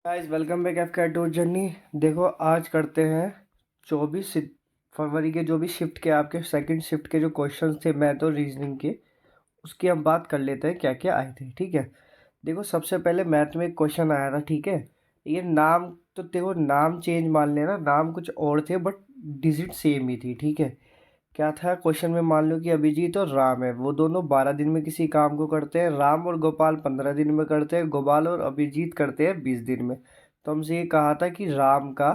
Guys welcome back एफ CAT journey. देखो आज करते हैं 24 फरवरी के जो भी शिफ्ट के आपके सेकंड शिफ्ट के जो क्वेश्चंस थे मैथ और रीजनिंग के, उसकी हम बात कर लेते हैं क्या क्या आए थे। ठीक है, देखो सबसे पहले मैथ में एक क्वेश्चन आया था। ठीक है, ये नाम तो देखो नाम चेंज मान लेना, नाम कुछ और थे बट डिजिट सेम ही थी। ठीक है, क्या था क्वेश्चन में, मान लो कि अभिजीत और राम है, वो दोनों 12 दिन में किसी काम को करते हैं। राम और गोपाल 15 दिन में करते हैं, गोपाल और अभिजीत करते हैं 20 दिन में। तो हमसे ये कहा था कि राम का,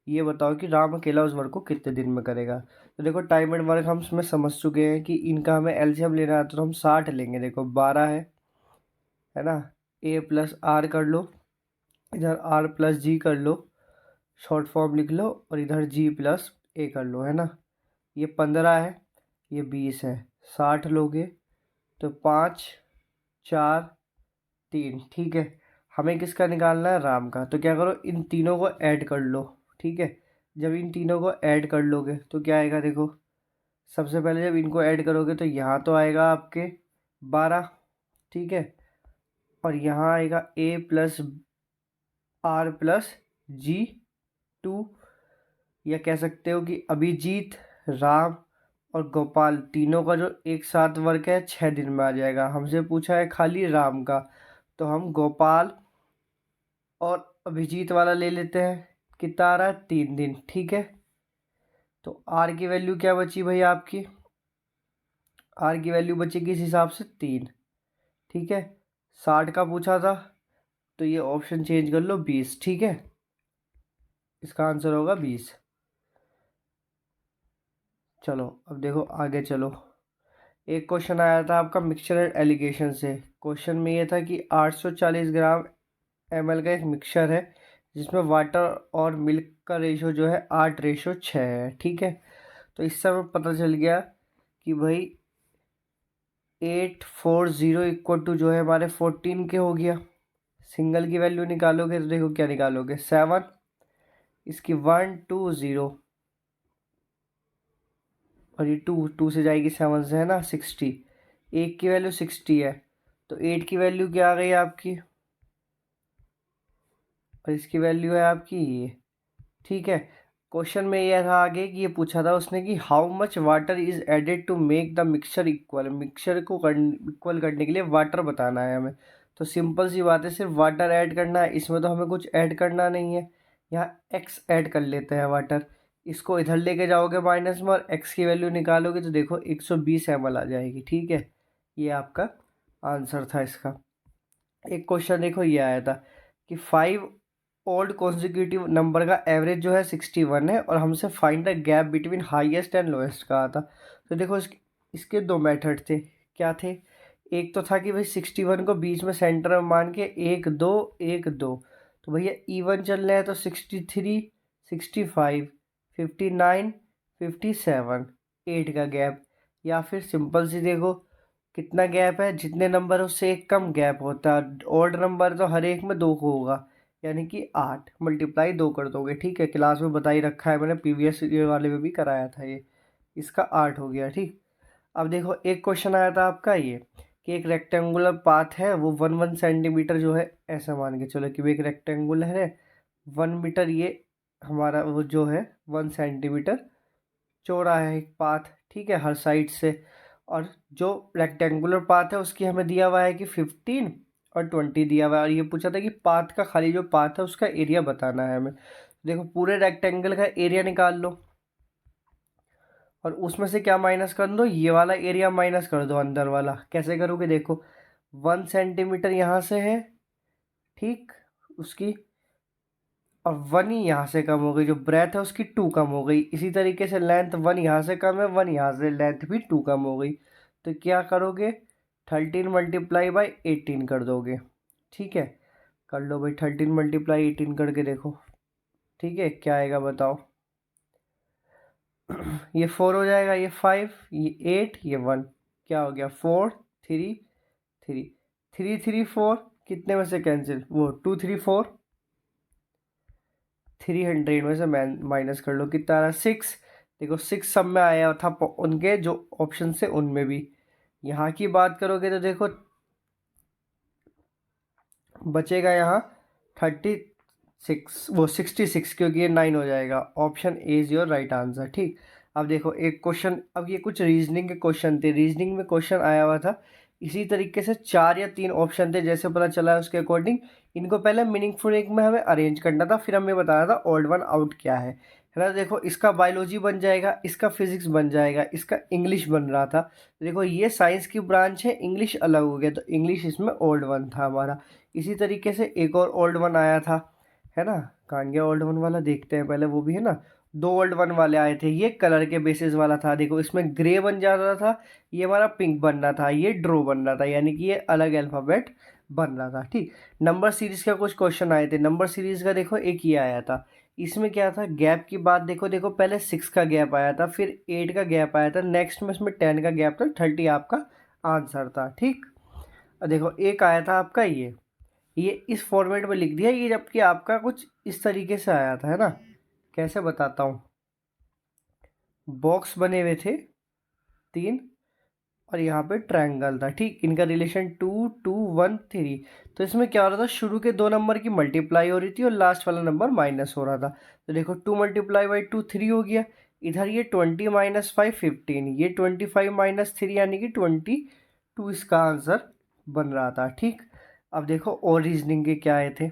ये बताओ कि राम अकेला उस वर्क को कितने दिन में करेगा। तो देखो टाइम एंड वर्क हम इसमें समझ चुके हैं कि इनका हमें एलसीएम लेना है, तो हम 60 लेंगे। देखो 12 है ना, ए प्लस आर कर लो, इधर आर प्लस जी कर लो, शॉर्ट फॉर्म लिख लो, और इधर जी प्लस ए कर लो, है ना। ये 15 है, ये 20 है, 60 लोगे तो 5 4 3। ठीक है, हमें किसका निकालना है, राम का। तो क्या करो, इन तीनों को ऐड कर लो। ठीक है, जब इन तीनों को ऐड कर लोगे तो क्या आएगा, देखो सबसे पहले जब इनको ऐड करोगे तो यहाँ तो आएगा आपके 12। ठीक है, और यहाँ आएगा ए प्लस आर प्लस जी 2, या कह सकते हो कि अभिजीत, राम और गोपाल तीनों का जो एक साथ वर्क है 6 दिन में आ जाएगा। हमसे पूछा है खाली राम का, तो हम गोपाल और अभिजीत वाला ले लेते हैं। कितना आ रहा है, 3 दिन। ठीक है, तो आर की वैल्यू क्या बची भाई आपकी, आर की वैल्यू बचेगी इस हिसाब से 3। ठीक है, 60 का पूछा था, तो ये ऑप्शन चेंज कर लो 20। ठीक है, इसका आंसर होगा 20। चलो अब देखो आगे चलो। एक क्वेश्चन आया था आपका मिक्सचर एंड एलिगेशन से। क्वेश्चन में ये था कि 840 ग्राम ml का एक मिक्सचर है जिसमें वाटर और मिल्क का रेशो जो है 8:6 है। ठीक है, तो इससे हमें पता चल गया कि भाई 840 इक्वल टू जो है हमारे 14 के हो गया। सिंगल की वैल्यू निकालोगे तो देखो क्या निकालोगे, 7, इसकी 120, और ये 2 से जाएगी 7 से, है ना, 60। एक की वैल्यू 60 है, तो 8 की वैल्यू क्या आ गई आपकी, और इसकी वैल्यू है आपकी ये। ठीक है, क्वेश्चन में यह था आगे कि ये पूछा था उसने कि how much water is added to make the mixture equal. Mixture को इक्वल करने के लिए वाटर बताना है हमें। तो सिंपल सी बात है, सिर्फ वाटर ऐड करना है, इसमें तो हमें कुछ ऐड करना नहीं है। यहाँ एक्स ऐड कर लेते हैं वाटर, इसको इधर लेके जाओगे माइनस में, और एक्स की वैल्यू निकालोगे तो देखो 120 ml आ जाएगी। ठीक है, ये आपका आंसर था इसका। एक क्वेश्चन देखो ये आया था कि 5 ओल्ड कॉन्जिक्यूटिव नंबर का एवरेज जो है 61 है, और हमसे find the gap between highest and lowest कहा था। तो देखो इसके दो मेथड थे। क्या थे, एक तो था कि भाई 61 को बीच में सेंटर में मान के 1 2 1 2, तो भैया इवन चल रहे हैं तो 63 65 59 57, 8 का गैप। या फिर सिंपल सी देखो कितना गैप है, जितने नंबर है उससे एक कम गैप होता है। ऑड नंबर तो हर एक में 2 को होगा, यानी कि 8 मल्टीप्लाई 2 कर दोगे। ठीक है, क्लास में बता ही रखा है मैंने, प्रीवियस ईयर वाले में भी कराया था ये। इसका 8 हो गया। ठीक, अब देखो एक क्वेश्चन आया था आपका ये कि एक रेक्टेंगुलर पाथ है, वो 1 1 सेंटीमीटर जो है, ऐसा मान के चलो कि वो एक रेक्टेंगुलर है 1 मीटर, ये हमारा वो जो है 1 सेंटीमीटर चौड़ा है एक पाथ। ठीक है, हर साइड से। और जो रेक्टेंगुलर पाथ है उसकी हमें दिया हुआ है कि 15 और 20 दिया हुआ है, और ये पूछा था कि पाथ का, खाली जो पाथ है उसका एरिया बताना है हमें। देखो पूरे रेक्टेंगल का एरिया निकाल लो, और उसमें से क्या माइनस कर दो, ये वाला एरिया माइनस कर दो अंदर वाला। कैसे करोगे, देखो 1 सेंटीमीटर यहाँ से है, ठीक, उसकी, और 1 ही यहाँ से कम हो गई, जो ब्रेथ है उसकी 2 कम हो गई। इसी तरीके से लेंथ 1 यहाँ से कम है, 1 यहाँ से, लेंथ भी 2 कम हो गई। तो क्या करोगे, 13 मल्टीप्लाई बाई 18 कर दोगे। ठीक है, कर लो भाई, 13 मल्टीप्लाई 18 करके देखो। ठीक है, क्या आएगा बताओ। ये 4 हो जाएगा, ये 5, ये 8, ये 1, क्या हो गया, 4 3 3 3 3 4, कितने में से कैंसिल, वो 2 3 4, 300 में से माइनस कर लो, कितना आ रहा है, 6। देखो 6 सब में आया था उनके जो ऑप्शन से, उनमें भी। यहाँ की बात करोगे तो देखो बचेगा यहाँ वो 66, क्योंकि ये 9 हो जाएगा। Option A is your right answer. ठीक, अब देखो एक क्वेश्चन, अब ये कुछ रीजनिंग के क्वेश्चन थे, रीजनिंग में क्वेश्चन आया हुआ था इसी तरीके से, 4 या 3 ऑप्शन थे जैसे पता चला उसके अकॉर्डिंग। इनको पहले मीनिंगफुल एक में हमें अरेंज करना था, फिर हमें बताना था ओल्ड वन आउट क्या है ना। देखो इसका बायोलॉजी बन जाएगा, इसका फिजिक्स बन जाएगा, इसका इंग्लिश बन रहा था। देखो ये साइंस की ब्रांच है, इंग्लिश अलग हो गया, तो इंग्लिश इसमें ओल्ड वन था हमारा। इसी तरीके से एक और ओल्ड वन आया था, है ना। कहाँ गया ओल्ड वन वाला, देखते हैं पहले वो भी, है ना। 2 ओल्ड वन वाले आए थे, ये कलर के बेसिस वाला था। देखो इसमें ग्रे बन जा रहा था, ये हमारा पिंक बन रहा था, ये ड्रो बन रहा था, यानी कि ये अलग अल्फ़ाबेट बन रहा था। ठीक, नंबर सीरीज़ का कुछ क्वेश्चन आए थे। नंबर सीरीज़ का देखो एक ही आया था। इसमें क्या था, गैप की बात देखो, देखो पहले 6 का गैप आया था, फिर 8 का गैप आया था, नेक्स्ट में इसमें 10 का गैप था, 30 आपका आंसर था। ठीक, देखो एक आया था आपका ये इस फॉर्मेट में लिख दिया ये, जबकि आपका कुछ इस तरीके से आया था, है ना। कैसे बताता हूँ, बॉक्स बने हुए थे 3, और यहाँ पे ट्रायंगल था। ठीक, इनका रिलेशन 2 2 1 3। तो इसमें क्या हो रहा था, शुरू के 2 नंबर की मल्टीप्लाई हो रही थी और लास्ट वाला नंबर माइनस हो रहा था। तो देखो 2 मल्टीप्लाई बाई 2 3 हो गया। इधर ये 20 माइनस 5 15, ये 25 माइनस 3 यानी कि 22 इसका आंसर बन रहा था। ठीक, अब देखो और रीजनिंग के क्या आए थे।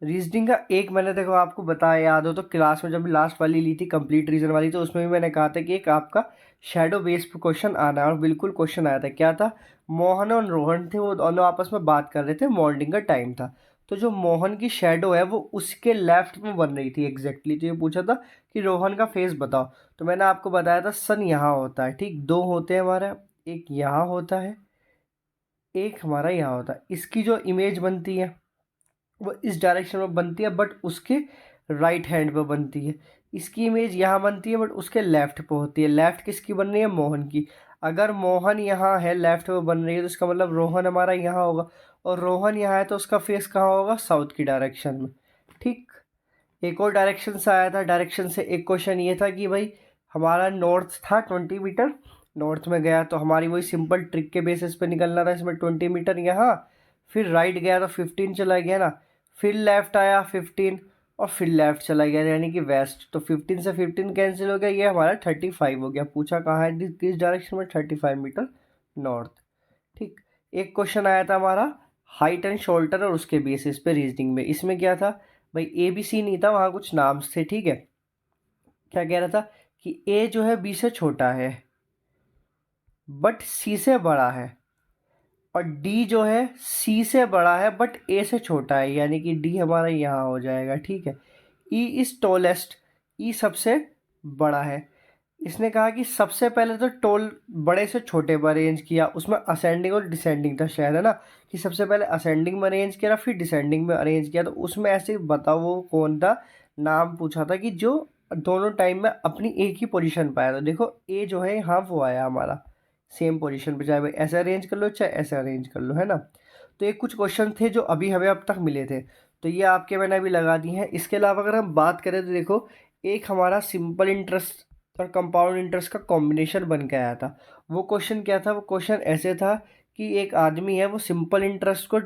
रीजनिंग का एक मैंने देखो आपको बताया, याद हो तो क्लास में जब लास्ट वाली ली थी कंप्लीट रीजन वाली, तो उसमें भी मैंने कहा था कि एक आपका शैडो बेस्ड क्वेश्चन आना है, और बिल्कुल क्वेश्चन आया था। क्या था, मोहन और रोहन थे, वो दोनों आपस में बात कर रहे थे, मॉर्निंग का टाइम था। तो जो मोहन की शेडो है वो उसके लेफ्ट में बन रही थी एग्जैक्टली। तो ये पूछा था कि रोहन का फेस बताओ, तो मैंने आपको बताया था सन यहाँ होता है। ठीक, 2 होते हैं हमारा, एक यहाँ होता है, एक हमारा यहाँ होता है। इसकी जो इमेज बनती है वो इस डायरेक्शन में बनती है, बट उसके राइट हैंड पे बनती है। इसकी इमेज यहाँ बनती है, बट उसके लेफ्ट पे होती है। लेफ्ट किसकी बन रही है, मोहन की। अगर मोहन यहाँ है, लेफ्ट पे बन रही है, तो इसका मतलब रोहन हमारा यहाँ होगा, और रोहन यहाँ है तो उसका फेस कहाँ होगा, साउथ की डायरेक्शन में। ठीक, एक और डायरेक्शन से आया था। डायरेक्शन से एक क्वेश्चन ये था कि भाई हमारा नॉर्थ था 20 मीटर, नॉर्थ में गया तो हमारी वही सिंपल ट्रिक के बेसिस पे निकलना था, इसमें 20 मीटर यहाँ, फिर राइट गया तो 15 चला गया ना, फिर लेफ्ट आया 15, और फिर लेफ्ट चला गया यानी कि वेस्ट। तो 15 से 15 कैंसिल हो गया, ये हमारा 35 हो गया। पूछा कहाँ है, किस डायरेक्शन में, 35 मीटर नॉर्थ। ठीक, एक क्वेश्चन आया था हमारा हाइट एंड शोल्डर और उसके बेसिस पे रीजनिंग में। इसमें क्या था भाई, ए बी सी नहीं था, वहाँ कुछ नाम्स थे। ठीक है, क्या कह रहा था कि ए जो है बी से छोटा है बट सी से बड़ा है, और डी जो है सी से बड़ा है बट ए से छोटा है, यानी कि डी हमारा यहाँ हो जाएगा। ठीक है, ई इज टॉलेस्ट, ई सबसे बड़ा है। इसने कहा कि सबसे पहले तो टोल बड़े से छोटे में अरेंज किया, उसमें असेंडिंग और डिसेंडिंग था शायद, है ना, कि सबसे पहले असेंडिंग में अरेंज किया फिर डिसेंडिंग में अरेंज किया। तो उसमें ऐसे बताओ वो कौन था, नाम पूछा था कि जो दोनों टाइम में अपनी एक ही पोजीशन पाया। तो देखो ए जो है यहाँ वो आया हमारा सेम पोजीशन पे, चाहे भाई ऐसे अरेंज कर लो चाहे ऐसे अरेंज कर लो, है ना। तो ये कुछ क्वेश्चन थे जो अभी हमें अब तक मिले थे, तो ये आपके मैंने अभी लगा दी हैं। इसके अलावा अगर हम बात करें तो देखो एक हमारा सिंपल इंटरेस्ट और कंपाउंड इंटरेस्ट का कॉम्बिनेशन बन के आया था। वो क्वेश्चन क्या था, वो क्वेश्चन ऐसे था कि एक आदमी है वो सिंपल इंटरेस्ट को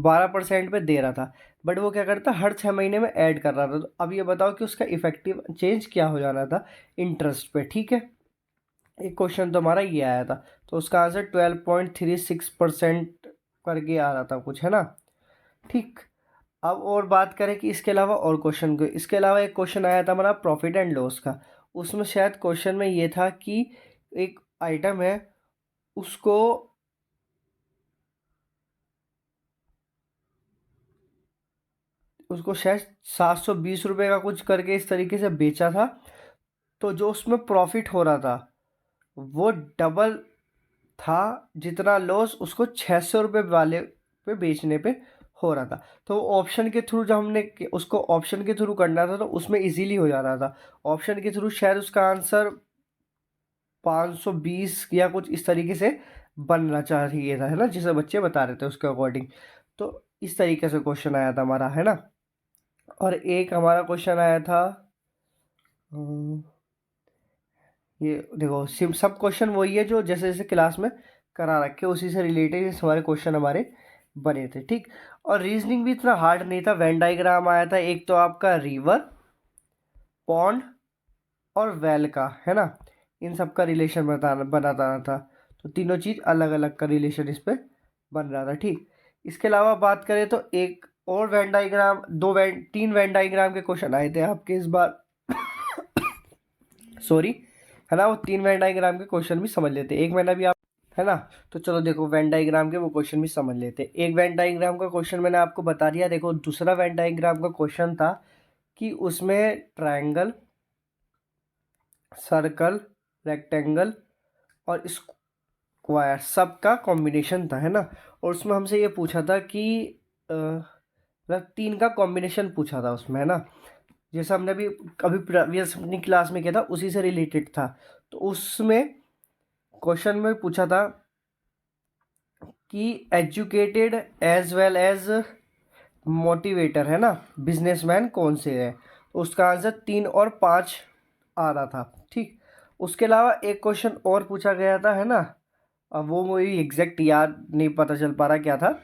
12% पे दे रहा था, बट वो क्या करता हर 6 महीने में ऐड कर रहा था। तो अब ये बताओ कि उसका इफेक्टिव चेंज क्या हो जाना था इंटरेस्ट पे। ठीक है, एक क्वेश्चन तो हमारा ये आया था, तो उसका आंसर 12.36% करके आ रहा था कुछ, है ना। ठीक, अब और बात करें कि इसके अलावा और क्वेश्चन को, इसके अलावा एक क्वेश्चन आया था हमारा प्रॉफिट एंड लॉस का। उसमें शायद क्वेश्चन में ये था कि एक आइटम है उसको उसको शायद 720 रुपये का कुछ करके इस तरीके से बेचा था, तो जो उसमें प्रॉफिट हो रहा था वो डबल था जितना लॉस उसको 600 रुपये वाले पे बेचने पे हो रहा था। तो ऑप्शन के थ्रू जब हमने उसको ऑप्शन के थ्रू करना था तो उसमें इजीली हो जा रहा था। ऑप्शन के थ्रू शायद उसका आंसर 520 या कुछ इस तरीके से बनना चाहिए था, है ना, जैसे बच्चे बता रहे थे उसके अकॉर्डिंग। तो इस तरीके से क्वेश्चन आया था हमारा, है ना। और एक हमारा क्वेश्चन आया था, अम, ये देखो सिम सब क्वेश्चन वही है जो जैसे जैसे क्लास में करा रखे उसी से रिलेटेड हमारे क्वेश्चन हमारे बने थे। ठीक, और रीजनिंग भी इतना हार्ड नहीं था। वेन डायग्राम आया था एक, तो आपका रिवर, पॉन्ड और वेल का, है ना, इन सब का रिलेशन बताना था। तो तीनों चीज़ अलग अलग का रिलेशन इस पे बन रहा था। ठीक, इसके अलावा बात करें तो एक और वेन डायग्राम, तीन वेन डायग्राम के क्वेश्चन आए थे आपके इस बार सॉरी, है ना, वो तीन वेन डायग्राम के क्वेश्चन भी समझ लेते एक मैंने अभी आप, है ना। तो चलो देखो वेन डायग्राम के वो क्वेश्चन भी समझ लेते। एक वेन डायग्राम का क्वेश्चन मैंने आपको बता दिया। देखो दूसरा वेन डायग्राम का क्वेश्चन था कि उसमें ट्रायंगल, सर्कल, रेक्टेंगल और स्क्वायर सब का कॉम्बिनेशन था, है ना। और उसमें हमसे ये पूछा था कि मतलब तीन का कॉम्बिनेशन पूछा था उसमें, है ना। जैसा हमने अभी प्रीवियस अपनी क्लास में किया था उसी से रिलेटेड था। तो उसमें क्वेश्चन में पूछा था कि educated as well as motivator, है ना, बिजनेसमैन कौन से है। तो उसका आंसर 3 और 5 आ रहा था। ठीक, उसके अलावा एक क्वेश्चन और पूछा गया था, है ना। अब वो मुझे एग्जैक्ट याद नहीं पता चल पा रहा क्या था,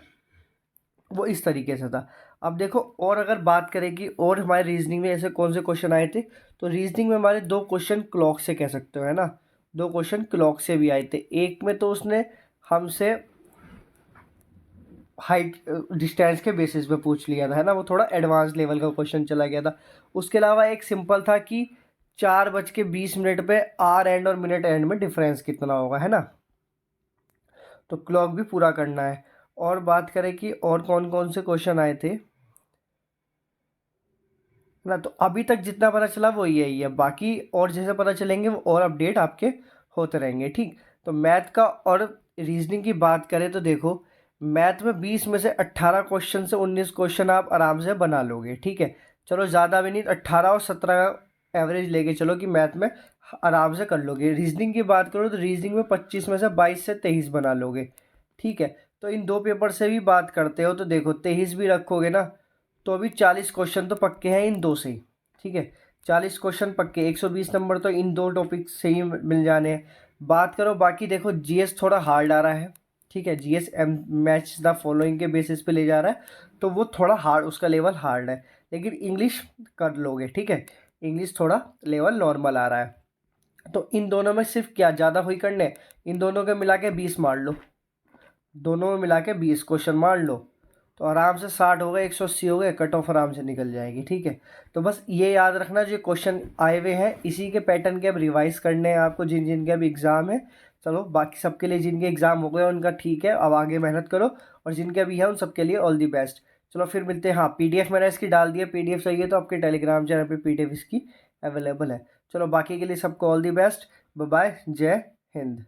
वो इस तरीके से था। अब देखो और अगर बात करें कि और हमारे रीजनिंग में ऐसे कौन से क्वेश्चन आए थे, तो रीजनिंग में हमारे 2 क्वेश्चन क्लॉक से कह सकते हो, है ना। 2 क्वेश्चन क्लॉक से भी आए थे। एक में तो उसने हमसे हाइट डिस्टेंस के बेसिस पे पूछ लिया था, है ना, वो थोड़ा एडवांस लेवल का क्वेश्चन चला गया था। उसके अलावा एक सिंपल था कि 4:20 पे आर एंड और मिनट एंड में डिफरेंस कितना होगा, है ना। तो क्लॉक भी पूरा करना है। और बात करें कि और कौन कौन से क्वेश्चन आए थे ना, तो अभी तक जितना पता चला वो यही है। बाकी और जैसे पता चलेंगे वो और अपडेट आपके होते रहेंगे। ठीक, तो मैथ का और रीजनिंग की बात करें तो देखो मैथ में 20 में से 18 क्वेश्चन से 19 क्वेश्चन आप आराम से बना लोगे। ठीक है, चलो ज़्यादा भी नहीं, 18 और 17 का एवरेज लेके चलो कि मैथ में आराम से कर लोगे। रीजनिंग की बात करो तो रीजनिंग में 25 में से 22 से 23 बना लोगे। ठीक है, तो इन 2 पेपर से भी बात करते हो तो देखो 23 भी रखोगे ना, तो अभी 40 क्वेश्चन तो पक्के हैं इन दो से ही। ठीक है, 40 क्वेश्चन पक्के, 120 नंबर तो इन 2 टॉपिक से ही मिल जाने हैं। बात करो बाकी, देखो जीएस थोड़ा हार्ड आ रहा है। ठीक है, जीएस मैच द फॉलोइंग के बेसिस पे ले जा रहा है, तो वो थोड़ा हार्ड, उसका लेवल हार्ड है। लेकिन इंग्लिश कर लोगे। ठीक है, इंग्लिश थोड़ा लेवल नॉर्मल आ रहा है। तो इन दोनों में सिर्फ क्या ज़्यादा हुई करने, इन दोनों के मिला के 20 मार लो, दोनों में मिला के 20 क्वेश्चन मार लो, तो आराम से 60 हो गए, 180 हो गए, कट ऑफ आराम से निकल जाएगी। ठीक है, तो बस ये याद रखना जो क्वेश्चन आए हुए हैं इसी के पैटर्न के अब रिवाइज करने हैं आपको, जिन जिन के अभी एग्ज़ाम है। चलो बाकी सबके लिए जिनके एग्ज़ाम हो गए उनका ठीक है, अब आगे मेहनत करो, और जिनके अभी है उन सबके लिए ऑल दी बेस्ट। चलो फिर मिलते हैं। हाँ, पीडीएफ मैंने इसकी डाल दी है, पीडीएफ चाहिए तो आपके टेलीग्राम चैनल पर पीडीएफ इसकी अवेलेबल है। चलो बाकी के लिए सबको all the best, bye bye, जय हिंद।